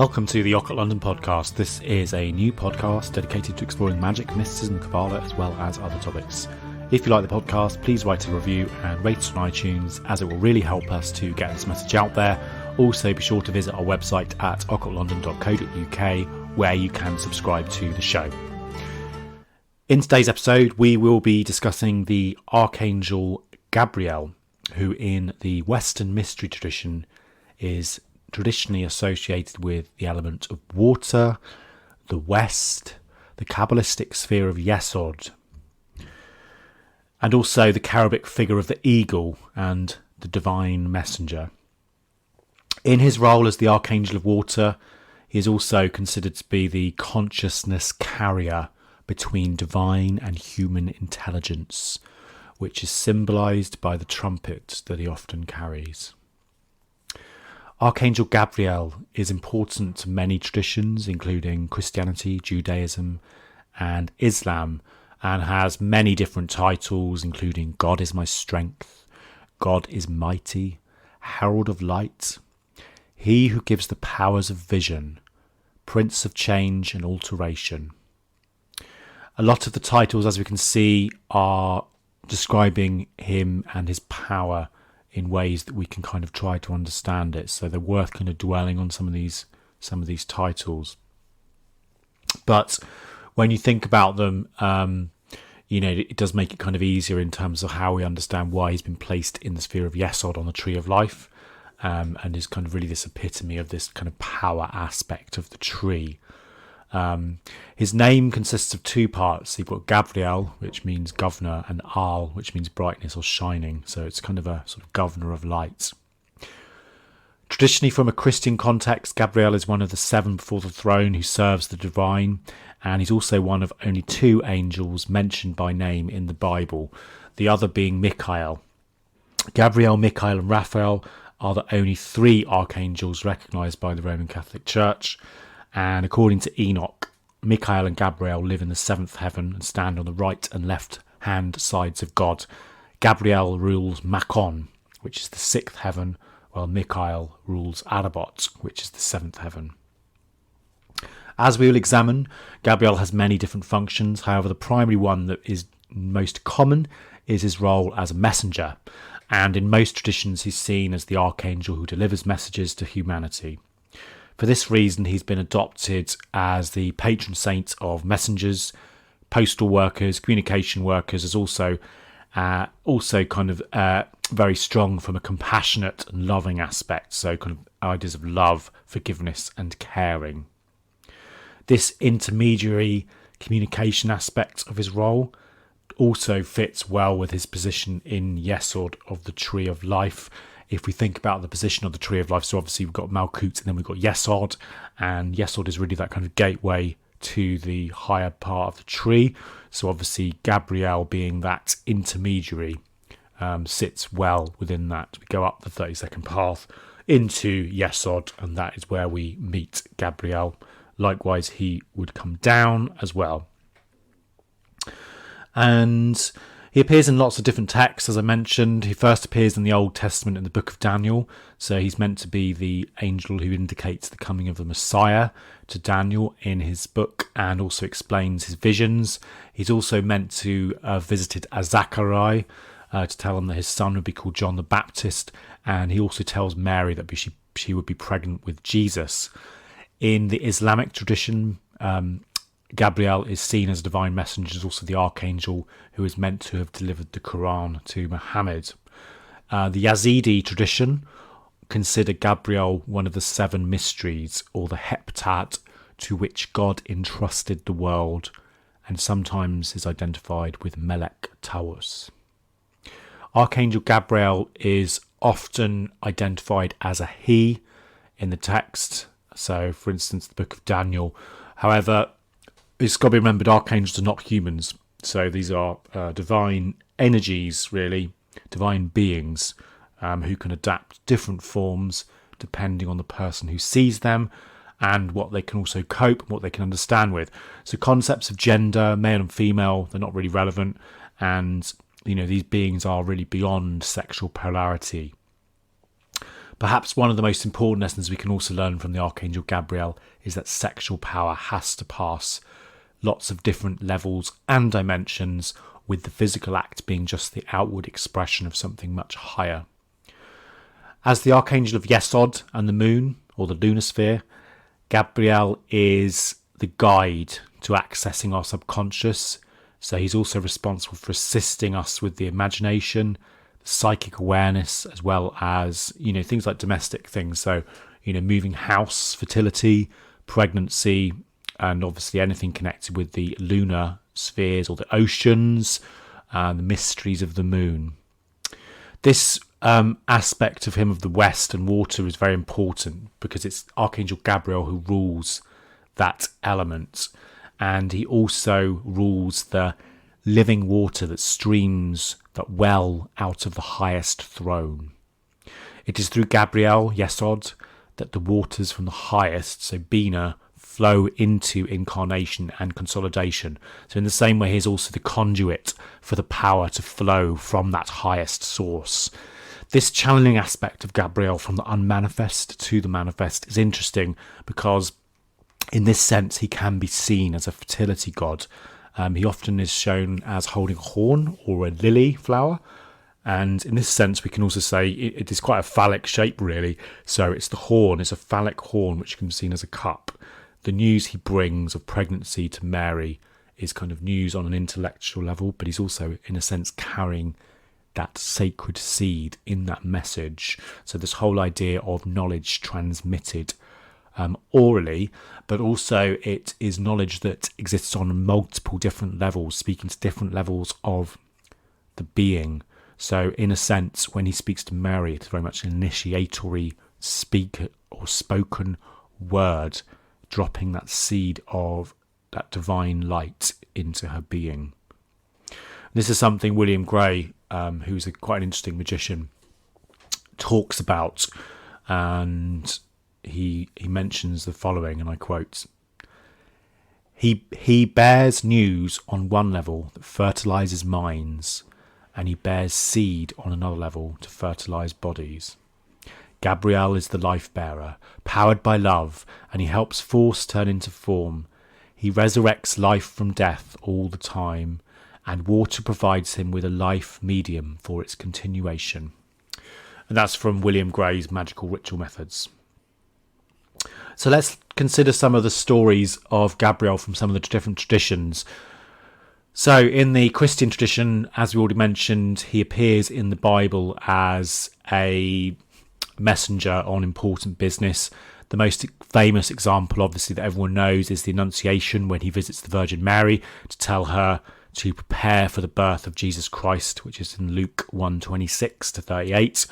Welcome to the Occult London podcast. This is a new podcast dedicated to exploring magic, mysticism, Kabbalah, as well as other topics. If you like the podcast, please write a review and rate it on iTunes, as it will really help us to get this message out there. Also, be sure to visit our website at occultlondon.co.uk, where you can subscribe to the show. In today's episode, we will be discussing the Archangel Gabriel, who in the Western mystery tradition is traditionally associated with the element of water, the West, the Kabbalistic sphere of Yesod, and also the cherubic figure of the eagle and the divine messenger. In his role as the Archangel of Water, he is also considered to be the consciousness carrier between divine and human intelligence, which is symbolised by the trumpet that he often carries. Archangel Gabriel is important to many traditions, including Christianity, Judaism, and Islam, and has many different titles, including God is my strength, God is mighty, Herald of light, He who gives the powers of vision, Prince of change and alteration. A lot of the titles, as we can see, are describing him and his power in ways that we can kind of try to understand it. So they're worth kind of dwelling on some of these titles. But when you think about them, it does make it kind of easier in terms of how we understand why he's been placed in the sphere of Yesod on the Tree of Life, and is kind of really this epitome of this kind of power aspect of the tree. His name consists of two parts. You've got Gabriel, which means governor, and Al, which means brightness or shining. So it's kind of a sort of governor of light. Traditionally, from a Christian context, Gabriel is one of the seven before the throne who serves the divine, and he's also one of only two angels mentioned by name in the Bible, the other being Michael. Gabriel, Michael, and Raphael are the only three archangels recognised by the Roman Catholic Church. And according to Enoch, Michael and Gabriel live in the seventh heaven and stand on the right and left hand sides of God. Gabriel rules Makon, which is the sixth heaven, while Michael rules Arabot, which is the seventh heaven. As we will examine, Gabriel has many different functions. However, the primary one that is most common is his role as a messenger. And in most traditions, he's seen as the archangel who delivers messages to humanity. For this reason, he's been adopted as the patron saint of messengers, postal workers, communication workers, as also kind of very strong from a compassionate and loving aspect. So kind of ideas of love, forgiveness, and caring. This intermediary communication aspect of his role also fits well with his position in Yesod of the Tree of Life. If we think about the position of the Tree of Life, so obviously we've got Malkut and then we've got Yesod, and Yesod is really that kind of gateway to the higher part of the tree. So obviously Gabriel, being that intermediary, sits well within that. We go up the 32nd path into Yesod, and that is where we meet Gabriel. Likewise, he would come down as well. And he appears in lots of different texts, as I mentioned. He first appears in the Old Testament in the book of Daniel. So he's meant to be the angel who indicates the coming of the Messiah to Daniel in his book and also explains his visions. He's also meant to have visited Zachariah to tell him that his son would be called John the Baptist. And he also tells Mary that she would be pregnant with Jesus. In the Islamic tradition, Gabriel is seen as a divine messenger, is also the archangel who is meant to have delivered the Quran to Muhammad. The Yazidi tradition consider Gabriel one of the seven mysteries, or the heptat, to which God entrusted the world, and sometimes is identified with Melek Taurus. Archangel Gabriel is often identified as a he in the text. So, for instance, the book of Daniel. However, it's got to be remembered, archangels are not humans. So these are divine energies, really, divine beings who can adapt different forms depending on the person who sees them and what they can also cope and what they can understand with. So concepts of gender, male and female, they're not really relevant. And, these beings are really beyond sexual polarity. Perhaps one of the most important lessons we can also learn from the Archangel Gabriel is that sexual power has to pass lots of different levels and dimensions, with the physical act being just the outward expression of something much higher. As the Archangel of Yesod and the Moon, or the lunar sphere, Gabriel is the guide to accessing our subconscious. So he's also responsible for assisting us with the imagination, the psychic awareness, as well as, things like domestic things. So, moving house, fertility, pregnancy, and obviously anything connected with the lunar spheres or the oceans and the mysteries of the moon. This aspect of him of the West and water is very important because it's Archangel Gabriel who rules that element, and he also rules the living water that streams, that well out of the highest throne. It is through Gabriel, Yesod, that the waters from the highest, so Bina, flow into incarnation and consolidation. So in the same way, he's also the conduit for the power to flow from that highest source. This channeling aspect of Gabriel from the unmanifest to the manifest is interesting because in this sense he can be seen as a fertility god. He often is shown as holding a horn or a lily flower, and in this sense we can also say it is quite a phallic shape really. So it's the horn, it's a phallic horn which can be seen as a cup. The news he brings of pregnancy to Mary is kind of news on an intellectual level, but he's also in a sense carrying that sacred seed in that message. So this whole idea of knowledge transmitted orally, but also it is knowledge that exists on multiple different levels, speaking to different levels of the being. So in a sense, when he speaks to Mary, it's very much an initiatory speak or spoken word, dropping that seed of that divine light into her being. This is something William Gray, who's quite an interesting magician, talks about, and he mentions the following, and I quote, He bears news on one level that fertilizes minds, and he bears seed on another level to fertilize bodies. Gabriel is the life bearer, powered by love, and he helps force turn into form. He resurrects life from death all the time, and water provides him with a life medium for its continuation. And that's from William Gray's Magical Ritual Methods. So let's consider some of the stories of Gabriel from some of the different traditions. So in the Christian tradition, as we already mentioned, he appears in the Bible as a messenger on important business. The most famous example, obviously, that everyone knows is the Annunciation, when he visits the Virgin Mary to tell her to prepare for the birth of Jesus Christ, which is in Luke 1:26-38.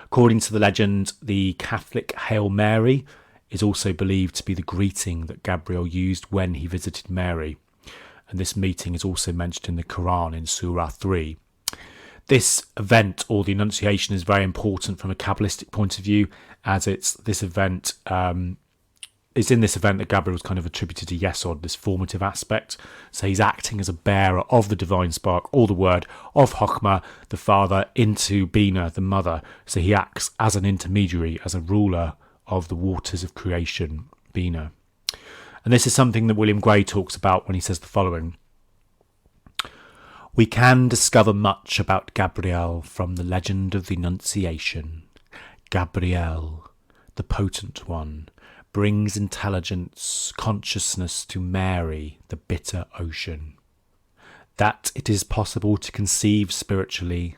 According to the legend, the Catholic Hail Mary is also believed to be the greeting that Gabriel used when he visited Mary. And this meeting is also mentioned in the Quran in Surah 3. This event, or the Annunciation, is very important from a Kabbalistic point of view, as it's this event, it's in this event that Gabriel was kind of attributed to Yesod, this formative aspect. So he's acting as a bearer of the divine spark, or the word of Chokhmah, the father, into Bina, the mother. So he acts as an intermediary, as a ruler of the waters of creation, Bina. And this is something that William Gray talks about when he says the following. We can discover much about Gabriel from the legend of the Annunciation. Gabriel, the potent one, brings intelligence, consciousness to Mary, the bitter ocean. That it is possible to conceive spiritually,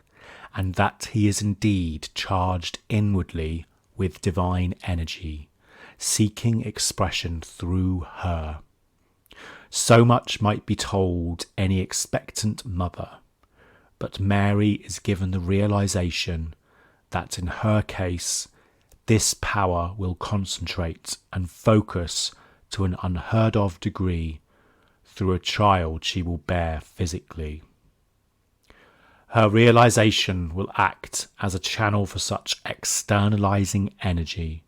and that he is indeed charged inwardly with divine energy, seeking expression through her. So much might be told any expectant mother, but Mary is given the realization that in her case, this power will concentrate and focus to an unheard of degree through a child she will bear physically. Her realization will act as a channel for such externalizing energy.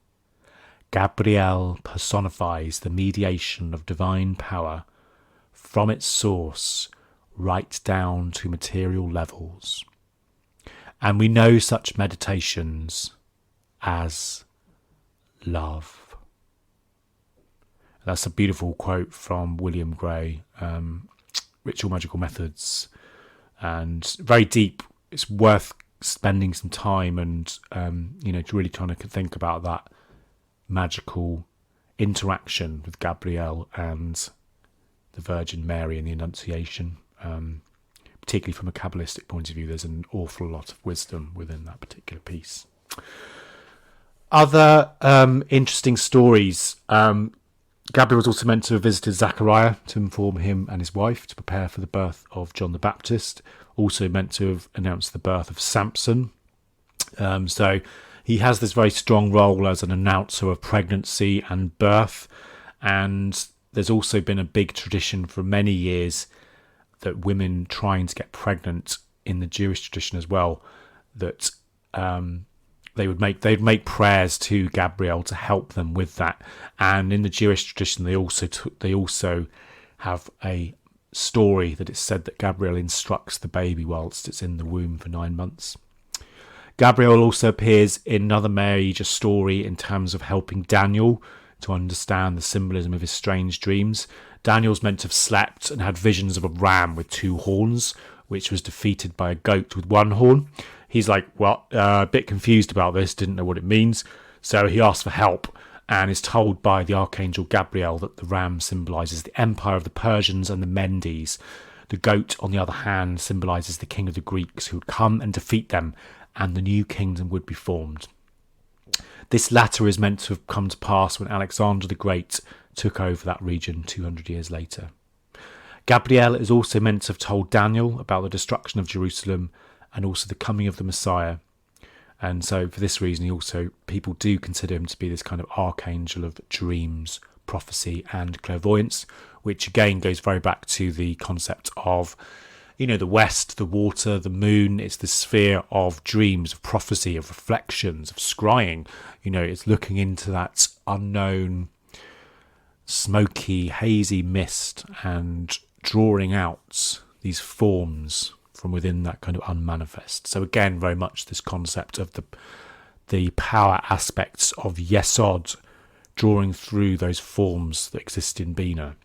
Gabriel personifies the mediation of divine power from its source right down to material levels. And we know such meditations as love. That's a beautiful quote from William Gray, Ritual Magical Methods, and very deep. It's worth spending some time and to really trying to think about that magical interaction with Gabriel and the Virgin Mary and the Annunciation. Particularly from a Kabbalistic point of view, there's an awful lot of wisdom within that particular piece. Other interesting stories. Gabriel was also meant to have visited Zachariah to inform him and his wife to prepare for the birth of John the Baptist. Also meant to have announced the birth of Samson. So he has this very strong role as an announcer of pregnancy and birth. And there's also been a big tradition for many years that women trying to get pregnant in the Jewish tradition as well, that they'd make prayers to Gabriel to help them with that. And in the Jewish tradition, they also have a story that it's said that Gabriel instructs the baby whilst it's in the womb for 9 months. Gabriel also appears in another major story in terms of helping Daniel to understand the symbolism of his strange dreams. Daniel's meant to have slept and had visions of a ram with 2 horns, which was defeated by a goat with 1 horn. He's like, a bit confused about this, didn't know what it means. So he asks for help and is told by the Archangel Gabriel that the ram symbolises the empire of the Persians and the Mendes. The goat, on the other hand, symbolises the king of the Greeks who would come and defeat them, and the new kingdom would be formed. This latter is meant to have come to pass when Alexander the Great took over that region 200 years later. Gabriel is also meant to have told Daniel about the destruction of Jerusalem and also the coming of the Messiah. And so for this reason, people do consider him to be this kind of archangel of dreams, prophecy and clairvoyance, which again goes very back to the concept of, the west, the water, the moon. It's the sphere of dreams, of prophecy, of reflections, of scrying. It's looking into that unknown, smoky, hazy mist and drawing out these forms from within that kind of unmanifest. So again, very much this concept of the power aspects of Yesod drawing through those forms that exist in Bina.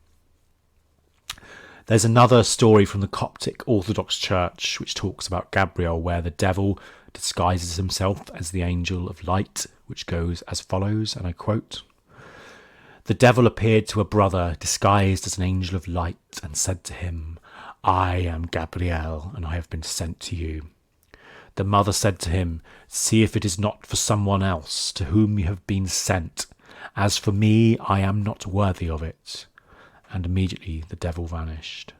There's another story from the Coptic Orthodox Church which talks about Gabriel, where the devil disguises himself as the angel of light, which goes as follows, and I quote, "The devil appeared to a brother disguised as an angel of light and said to him, 'I am Gabriel, and I have been sent to you.' The mother said to him, 'See if it is not for someone else to whom you have been sent. As for me, I am not worthy of it.' And immediately the devil vanished."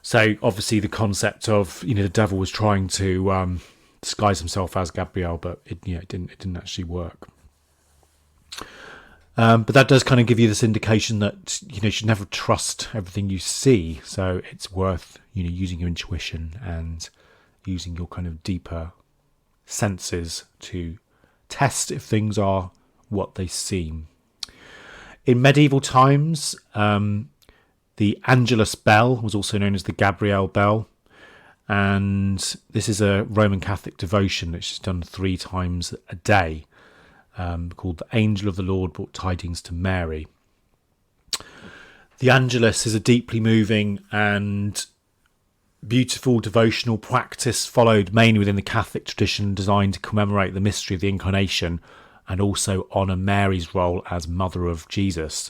So obviously the concept of, the devil was trying to disguise himself as Gabriel, but it didn't actually work. But that does kind of give you this indication that, you should never trust everything you see. So it's worth, using your intuition and using your kind of deeper senses to test if things are what they seem. In medieval times, the Angelus bell was also known as the Gabriel bell. And this is a Roman Catholic devotion which is done 3 times a day, called The Angel of the Lord Brought Tidings to Mary. The Angelus is a deeply moving and beautiful devotional practice followed mainly within the Catholic tradition, designed to commemorate the mystery of the Incarnation and also honour Mary's role as Mother of Jesus.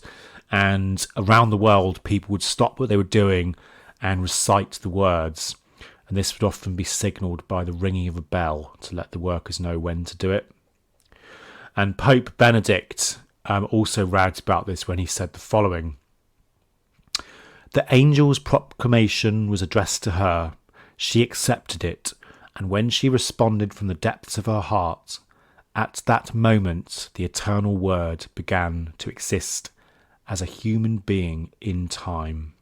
And around the world, people would stop what they were doing and recite the words. And this would often be signalled by the ringing of a bell to let the workers know when to do it. And Pope Benedict also ragged about this when he said the following: "The angel's proclamation was addressed to her. She accepted it, and when she responded from the depths of her heart, at that moment the eternal word began to exist as a human being in time.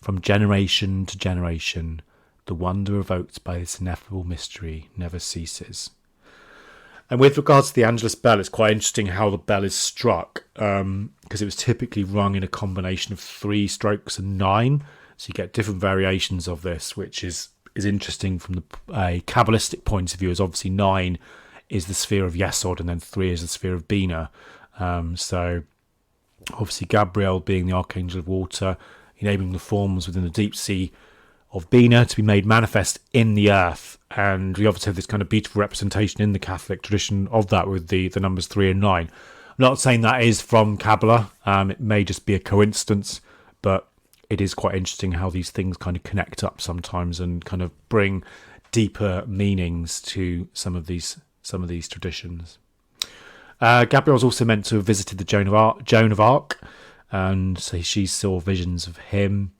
From generation to generation, the wonder evoked by this ineffable mystery never ceases." And with regards to the Angelus bell, it's quite interesting how the bell is struck, because it was typically rung in a combination of 3 strokes and 9. So you get different variations of this, which is is interesting from a Kabbalistic point of view, is obviously 9 is the sphere of Yesod, and then 3 is the sphere of Bina. So obviously Gabriel being the Archangel of Water, enabling the forms within the deep sea of Bina to be made manifest in the earth. And we obviously have this kind of beautiful representation in the Catholic tradition of that with the numbers 3 and 9. I'm not saying that is from Kabbalah. It may just be a coincidence, but it is quite interesting how these things kind of connect up sometimes and kind of bring deeper meanings to some of these traditions. Gabriel's also meant to have visited the Joan of Arc, and so she saw visions of him.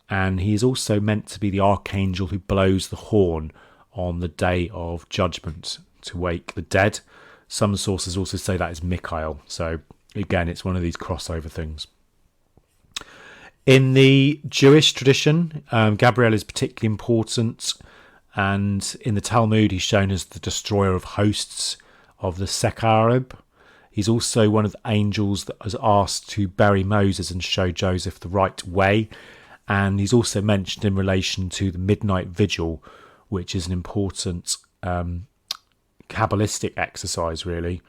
And he is also meant to be the archangel who blows the horn on the day of judgment to wake the dead. Some sources also say that is Michael. So again, it's one of these crossover things. In the Jewish tradition, Gabriel is particularly important. And in the Talmud, he's shown as the destroyer of hosts of the Sekharib. He's also one of the angels that was asked to bury Moses and show Joseph the right way. And he's also mentioned in relation to the Midnight Vigil, which is an important Kabbalistic exercise, really.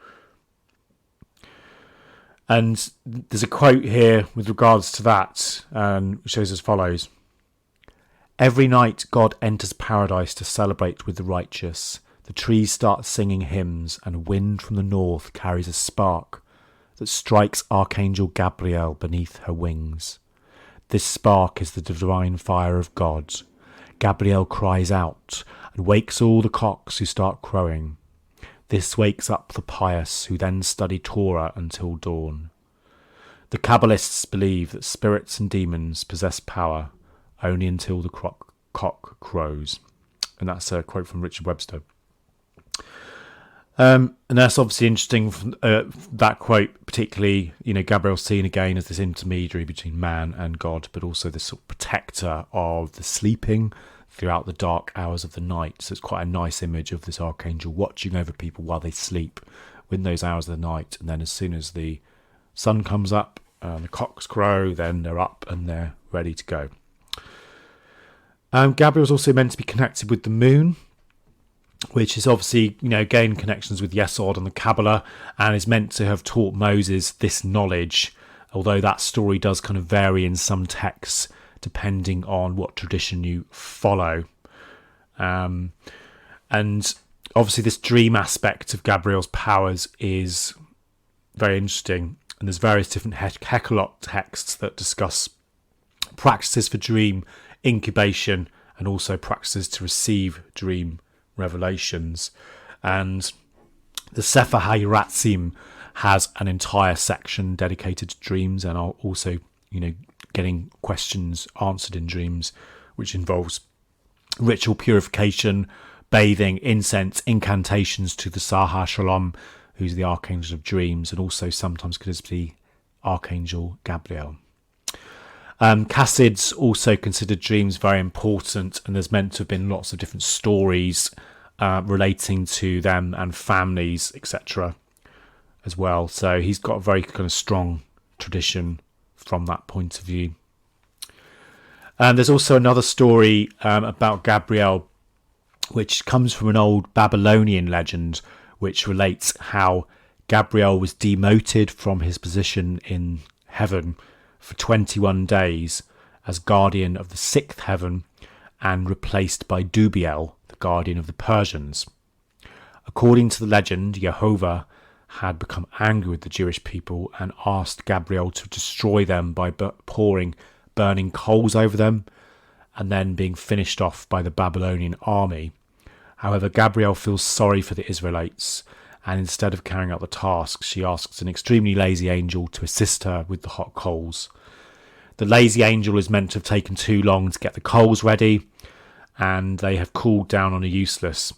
And there's a quote here with regards to that, which shows as follows. Every night God enters paradise to celebrate with the righteous. The trees start singing hymns, and a wind from the north carries a spark that strikes Archangel Gabriel beneath her wings. This spark is the divine fire of God. Gabriel cries out and wakes all the cocks who start crowing. This wakes up the pious who then study Torah until dawn. The Kabbalists believe that spirits and demons possess power only until the cock crows. And that's a quote from Richard Webster. And that's obviously interesting from that quote, particularly, Gabriel's seen again as this intermediary between man and God, but also this sort of protector of the sleeping throughout the dark hours of the night. So it's quite a nice image of this archangel watching over people while they sleep in those hours of the night. And then as soon as the sun comes up, the cocks crow, then they're up and they're ready to go. Gabriel's also meant to be connected with the moon, which is obviously, again, connections with Yesod and the Kabbalah, and is meant to have taught Moses this knowledge, although that story does kind of vary in some texts depending on what tradition you follow. And obviously this dream aspect of Gabriel's powers is very interesting, and there's various different Hekkalot texts that discuss practices for dream incubation and also practices to receive dream revelations. And the Sefer HaYiratzim has an entire section dedicated to dreams, and also getting questions answered in dreams, which involves ritual purification, bathing, incense, incantations to the Sahar Shalom, who's the archangel of dreams, and also sometimes could be Archangel Gabriel. Chassids also considered dreams very important, and there's meant to have been lots of different stories relating to them and families, etc. as well. So he's got a very kind of strong tradition from that point of view. And there's also another story about Gabriel, which comes from an old Babylonian legend, which relates how Gabriel was demoted from his position in heaven for 21 days as guardian of the sixth heaven and replaced by Dubiel, the guardian of the Persians. According to the legend, Jehovah had become angry with the Jewish people and asked Gabriel to destroy them by pouring burning coals over them and then being finished off by the Babylonian army. However, Gabriel feels sorry for the Israelites, and instead of carrying out the task, she asks an extremely lazy angel to assist her with the hot coals. The lazy angel is meant to have taken too long to get the coals ready, and they have cooled down on a useless.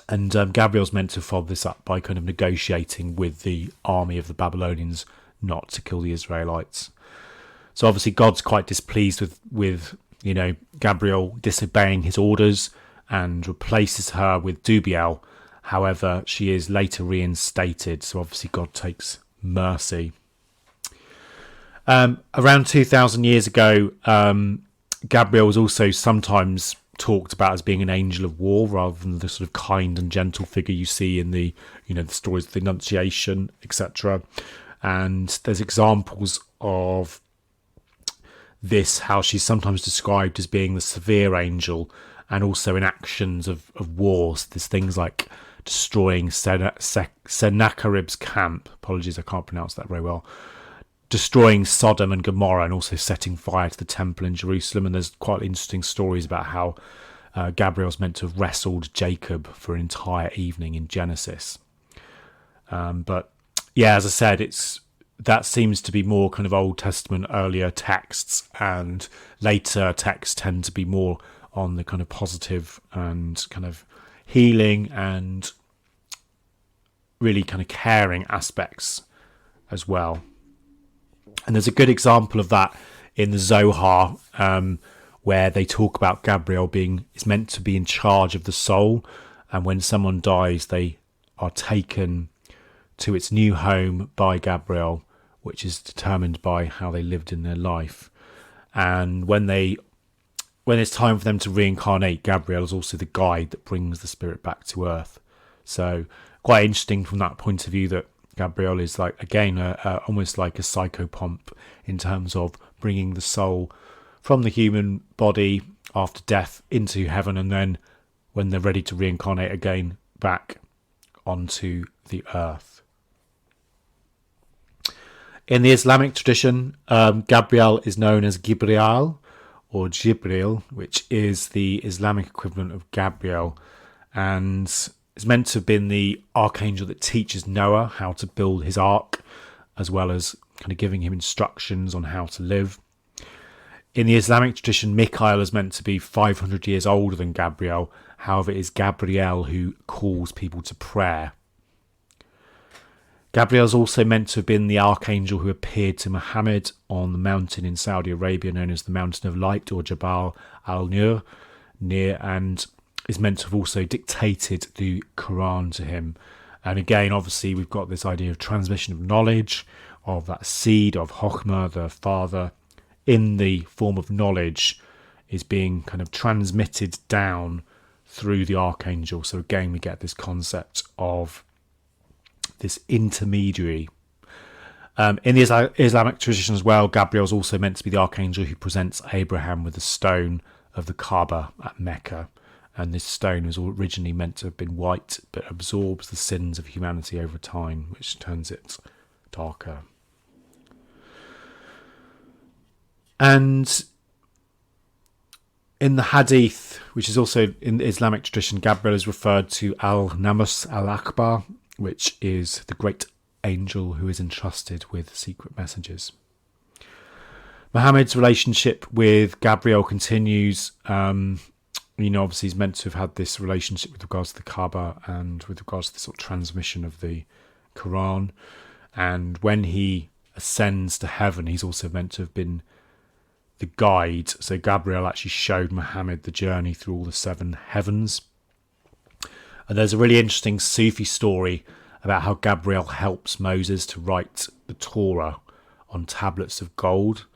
And Gabriel's meant to follow this up by kind of negotiating with the army of the Babylonians not to kill the Israelites. So obviously God's quite displeased with Gabriel disobeying his orders and replaces her with Dubiel. However, she is later reinstated, so obviously God takes mercy. Around 2,000 years ago, Gabriel was also sometimes talked about as being an angel of war rather than the sort of kind and gentle figure you see in the, the stories of the Annunciation, etc. And there's examples of this, how she's sometimes described as being the severe angel, and also in actions of wars. There's things like destroying Sennacherib's camp. Apologies, I can't pronounce that very well. Destroying Sodom and Gomorrah, and also setting fire to the temple in Jerusalem. And there's quite interesting stories about how Gabriel's meant to have wrestled Jacob for an entire evening in Genesis. But yeah, as I said, that seems to be more kind of Old Testament earlier texts, and later texts tend to be more on the kind of positive and kind of healing and really kind of caring aspects as well. And there's a good example of that in the Zohar, where they talk about Gabriel is meant to be in charge of the soul, and when someone dies, they are taken to its new home by Gabriel, which is determined by how they lived in their life. And when it's time for them to reincarnate, Gabriel is also the guide that brings the spirit back to earth. So quite interesting from that point of view that Gabriel is like, again, almost like a psychopomp in terms of bringing the soul from the human body after death into heaven, and then when they're ready to reincarnate again, back onto the earth. In the Islamic tradition, Gabriel is known as Gibrial, or Jibril, which is the Islamic equivalent of Gabriel, and is meant to have been the archangel that teaches Noah how to build his ark, as well as kind of giving him instructions on how to live. In the Islamic tradition, Michael is meant to be 500 years older than Gabriel. However, it is Gabriel who calls people to prayer. Gabriel is also meant to have been the archangel who appeared to Muhammad on the mountain in Saudi Arabia known as the Mountain of Light, or Jabal al-Nur, and is meant to have also dictated the Quran to him. And again, obviously, we've got this idea of transmission of knowledge, of that seed of Chokhmah, the father, in the form of knowledge, is being kind of transmitted down through the archangel. So again, we get this concept of this intermediary. In the Islamic tradition as well, Gabriel is also meant to be the archangel who presents Abraham with the stone of the Kaaba at Mecca. And this stone was originally meant to have been white, but absorbs the sins of humanity over time, which turns it darker. And in the Hadith, which is also in the Islamic tradition, Gabriel is referred to Al-Namus Al-Akbar, which is the great angel who is entrusted with secret messages. Muhammad's relationship with Gabriel continues. Obviously he's meant to have had this relationship with regards to the Kaaba and with regards to the sort of transmission of the Quran. And when he ascends to heaven, he's also meant to have been the guide. So Gabriel actually showed Muhammad the journey through all the 7 heavens. And there's a really interesting Sufi story about how Gabriel helps Moses to write the Torah on tablets of gold.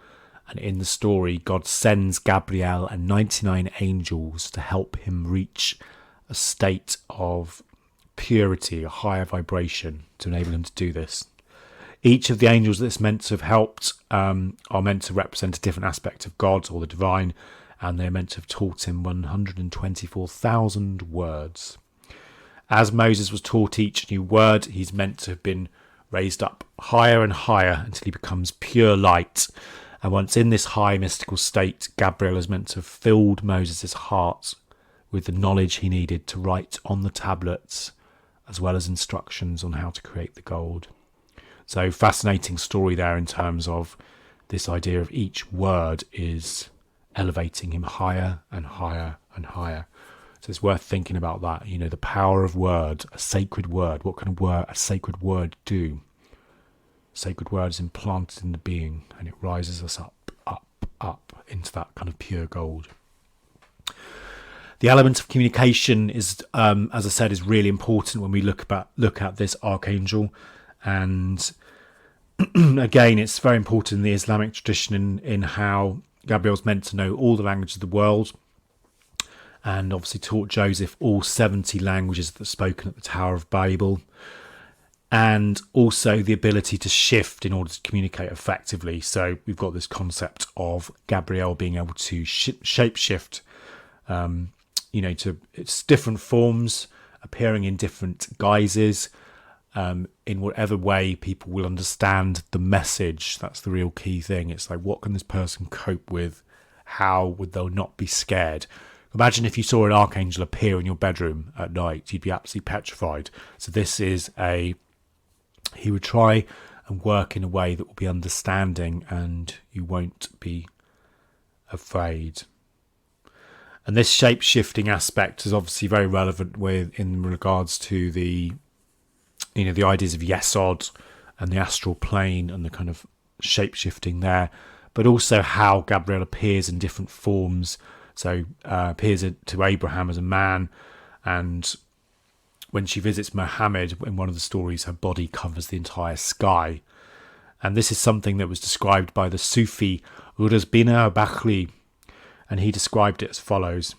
And in the story, God sends Gabriel and 99 angels to help him reach a state of purity, a higher vibration, to enable him to do this. Each of the angels that's meant to have helped are meant to represent a different aspect of God or the divine, and they're meant to have taught him 124,000 words. As Moses was taught each new word, he's meant to have been raised up higher and higher until he becomes pure light. And once in this high mystical state, Gabriel is meant to have filled Moses' heart with the knowledge he needed to write on the tablets, as well as instructions on how to create the gold. So fascinating story there in terms of this idea of each word is elevating him higher and higher and higher. So it's worth thinking about that, the power of word, a sacred word. What can a sacred word do? A sacred word is implanted in the being, and it rises us up, up, up into that kind of pure gold. The element of communication is, as I said, is really important when we look at this archangel. And again, it's very important in the Islamic tradition in how Gabriel's meant to know all the languages of the world. and obviously taught Joseph all 70 languages that are spoken at the Tower of Babel, and also the ability to shift in order to communicate effectively. So we've got this concept of Gabriel being able to shapeshift, to its different forms, appearing in different guises, in whatever way people will understand the message. That's the real key thing. It's like, what can this person cope with? How would they not be scared? Imagine if you saw an archangel appear in your bedroom at night, you'd be absolutely petrified. So this is he would try and work in a way that will be understanding and you won't be afraid. And this shape-shifting aspect is obviously very relevant in regards to the ideas of Yesod and the astral plane and the kind of shape-shifting there, but also how Gabriel appears in different forms. So appears to Abraham as a man, and when she visits Muhammad in one of the stories, her body covers the entire sky. And this is something that was described by the Sufi Urazbina Bakhri, and he described it as follows.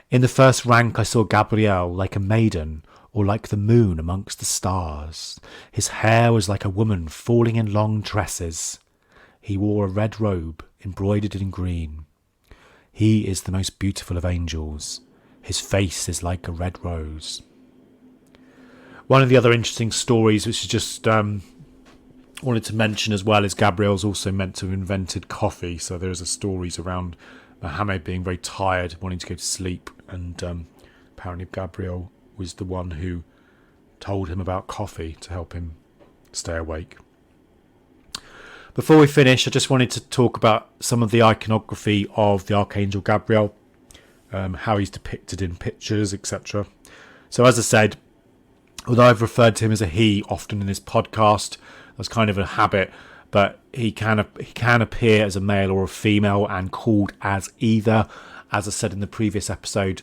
In the first rank I saw Gabriel like a maiden, or like the moon amongst the stars. His hair was like a woman falling in long tresses. He wore a red robe embroidered in green. He is the most beautiful of angels. His face is like a red rose. One of the other interesting stories, which is just wanted to mention as well, is Gabriel's also meant to have invented coffee. So there's stories around Muhammad being very tired, wanting to go to sleep, and apparently Gabriel was the one who told him about coffee to help him stay awake. Before we finish, I just wanted to talk about some of the iconography of the Archangel Gabriel, how he's depicted in pictures, etc. So as I said, although I've referred to him as a he often in this podcast, that's kind of a habit, but he can appear as a male or a female and called as either. As I said in the previous episode,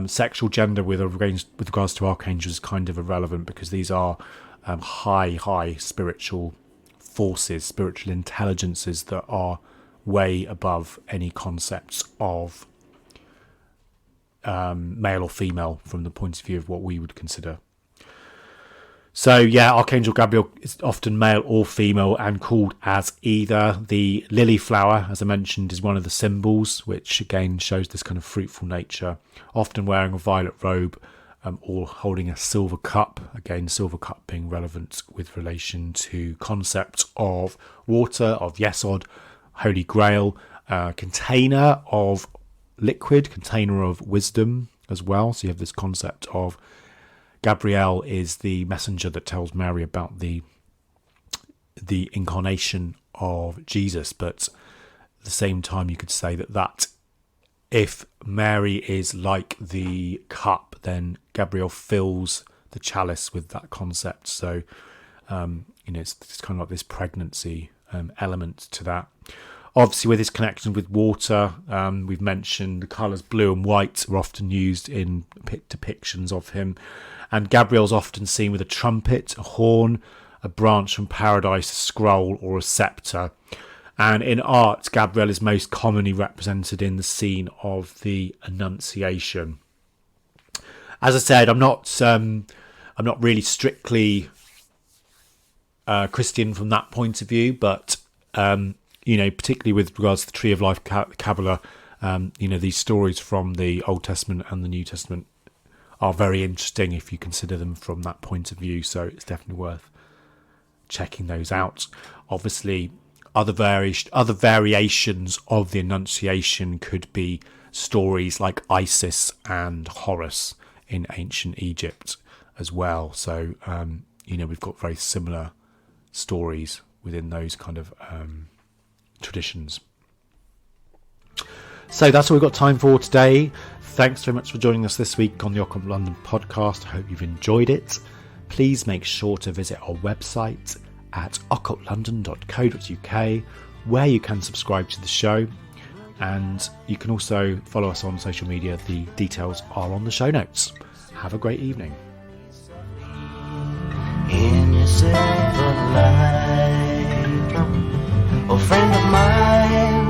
sexual gender with regards to archangels is kind of irrelevant, because these are high spiritual forces, spiritual intelligences that are way above any concepts of male or female from the point of view of what we would consider. So yeah, Archangel Gabriel is often male or female and called as either. The lily flower, as I mentioned, is one of the symbols, which again shows this kind of fruitful nature, often wearing a violet robe, or holding a silver cup. Again, silver cup being relevant with relation to concept of water, of Yesod, Holy Grail, container of liquid, container of wisdom as well. So you have this concept of Gabriel is the messenger that tells Mary about the incarnation of Jesus, but at the same time you could say that if Mary is like the cup, then Gabriel fills the chalice with that concept. So it's kind of like this pregnancy element to that. Obviously, with his connection with water, we've mentioned the colours blue and white are often used in depictions of him. And Gabriel's often seen with a trumpet, a horn, a branch from paradise, a scroll, or a sceptre. And in art, Gabriel is most commonly represented in the scene of the Annunciation. As I said, I'm not really strictly Christian from that point of view, but particularly with regards to the Tree of Life Kabbalah, these stories from the Old Testament and the New Testament are very interesting if you consider them from that point of view. So it's definitely worth checking those out. Obviously, other variations of the Annunciation could be stories like Isis and Horus in ancient Egypt as well. So we've got very similar stories within those kind of traditions. So that's all we've got time for today. Thanks very much for joining us this week on the Occult London podcast. I hope you've enjoyed it. Please make sure to visit our website at occultlondon.co.uk, where you can subscribe to the show, and you can also follow us on social media. The details are on the show notes. Have a great evening. In your silver light, oh friend of mine.